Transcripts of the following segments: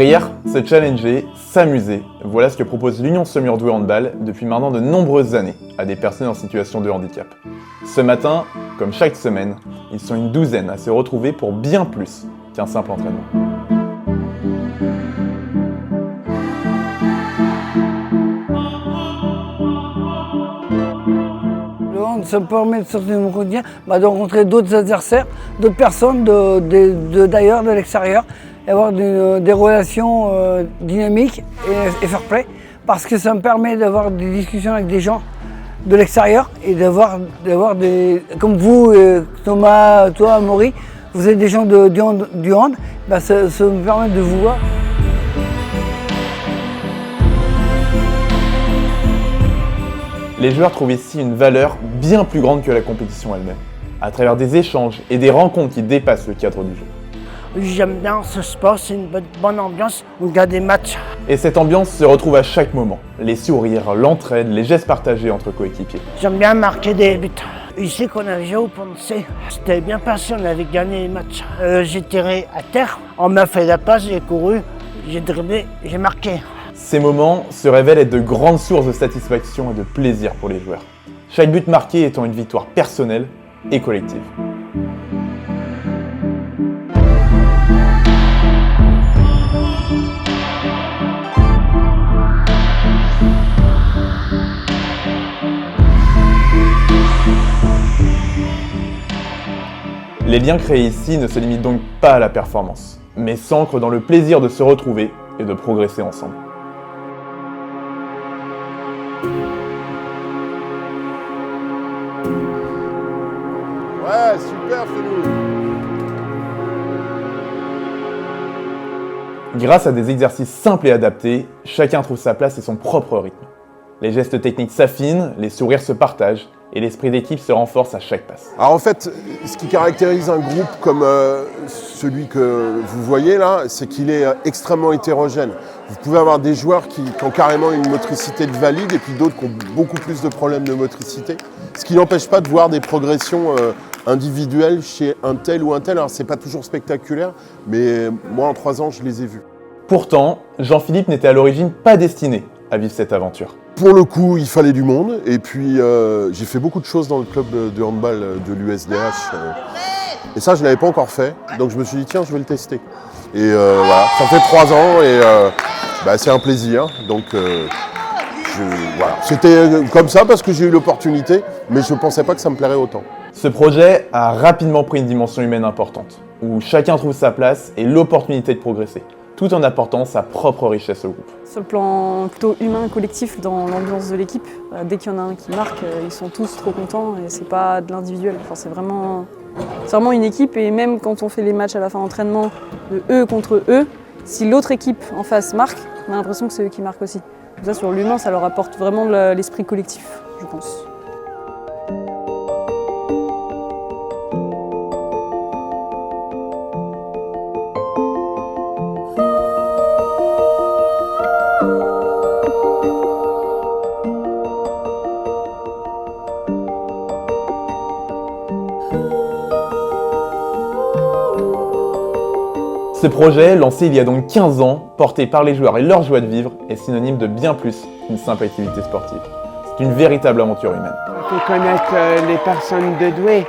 Rire, se challenger, s'amuser, voilà ce que propose l'Union Saumur-Douai Handball depuis maintenant de nombreuses années à des personnes en situation de handicap. Ce matin, comme chaque semaine, ils sont une douzaine à se retrouver pour bien plus qu'un simple entraînement. Le hand, ça permet de sortir de mon quotidien, de rencontrer d'autres adversaires, d'autres personnes d'ailleurs, de l'extérieur, et avoir des relations dynamiques et fair play, parce que ça me permet d'avoir des discussions avec des gens de l'extérieur et d'avoir des... Comme vous, Thomas, toi, Maury, vous êtes des gens du hand, ça me permet de vous voir. Les joueurs trouvent ici une valeur bien plus grande que la compétition elle-même, à travers des échanges et des rencontres qui dépassent le cadre du jeu. J'aime bien ce sport, c'est une bonne ambiance, on regarde des matchs. Et cette ambiance se retrouve à chaque moment. Les sourires, l'entraide, les gestes partagés entre coéquipiers. J'aime bien marquer des buts. Ici qu'on a joué au Ponce, c'était bien passé, on avait gagné les matchs. J'ai tiré à terre, on m'a fait la passe, j'ai couru, j'ai dribblé, j'ai marqué. Ces moments se révèlent être de grandes sources de satisfaction et de plaisir pour les joueurs. Chaque but marqué étant une victoire personnelle et collective. Les liens créés ici ne se limitent donc pas à la performance, mais s'ancrent dans le plaisir de se retrouver et de progresser ensemble. Ouais, super Felou. Grâce à des exercices simples et adaptés, chacun trouve sa place et son propre rythme. Les gestes techniques s'affinent, les sourires se partagent, et l'esprit d'équipe se renforce à chaque passe. Alors en fait, ce qui caractérise un groupe comme celui que vous voyez là, c'est qu'il est extrêmement hétérogène. Vous pouvez avoir des joueurs qui ont carrément une motricité de valide et puis d'autres qui ont beaucoup plus de problèmes de motricité. Ce qui n'empêche pas de voir des progressions individuelles chez un tel ou un tel. Alors c'est pas toujours spectaculaire, mais moi en 3 ans je les ai vus. Pourtant, Jean-Philippe n'était à l'origine pas destiné à vivre cette aventure. Pour le coup, il fallait du monde et puis j'ai fait beaucoup de choses dans le club de handball de l'USDH et ça je ne l'avais pas encore fait, donc je me suis dit tiens je vais le tester. Et voilà, ça fait 3 ans et c'est un plaisir, donc voilà. C'était comme ça parce que j'ai eu l'opportunité, mais je ne pensais pas que ça me plairait autant. Ce projet a rapidement pris une dimension humaine importante, où chacun trouve sa place et l'opportunité de progresser, tout en apportant sa propre richesse au groupe. Sur le plan plutôt humain, collectif, dans l'ambiance de l'équipe, dès qu'il y en a un qui marque, ils sont tous trop contents et c'est pas de l'individuel. Enfin, c'est vraiment une équipe et même quand on fait les matchs à la fin d'entraînement de eux contre eux, si l'autre équipe en face marque, on a l'impression que c'est eux qui marquent aussi. Donc ça, sur l'humain, ça leur apporte vraiment l'esprit collectif, je pense. Ce projet, lancé il y a donc 15 ans, porté par les joueurs et leur joie de vivre, est synonyme de bien plus qu'une simple activité sportive. C'est une véritable aventure humaine. On peut connaître les personnes de Douai.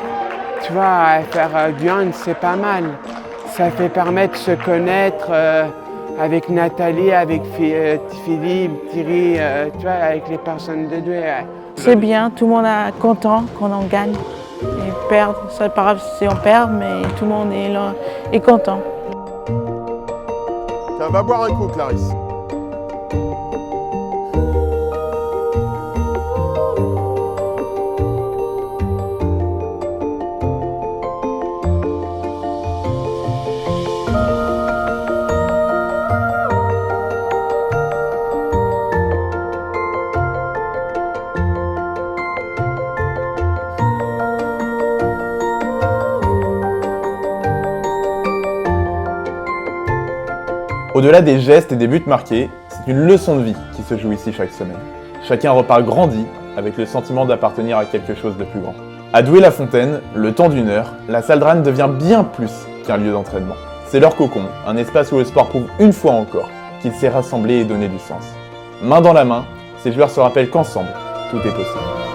Tu vois, faire du hand, c'est pas mal. Ça fait permettre de se connaître avec Nathalie, avec Philippe, Thierry, tu vois, avec les personnes de Douai. C'est bien, tout le monde est content qu'on en gagne. Et perdre, c'est pas grave si on perd, mais tout le monde est là, est content. Tiens, va boire un coup, Clarisse. Au-delà des gestes et des buts marqués, c'est une leçon de vie qui se joue ici chaque semaine. Chacun repart grandi avec le sentiment d'appartenir à quelque chose de plus grand. À Douai-la-Fontaine, le temps d'une heure, la salle Dran devient bien plus qu'un lieu d'entraînement. C'est leur cocon, un espace où le sport prouve une fois encore qu'il sait rassembler et donner du sens. Main dans la main, ces joueurs se rappellent qu'ensemble, tout est possible.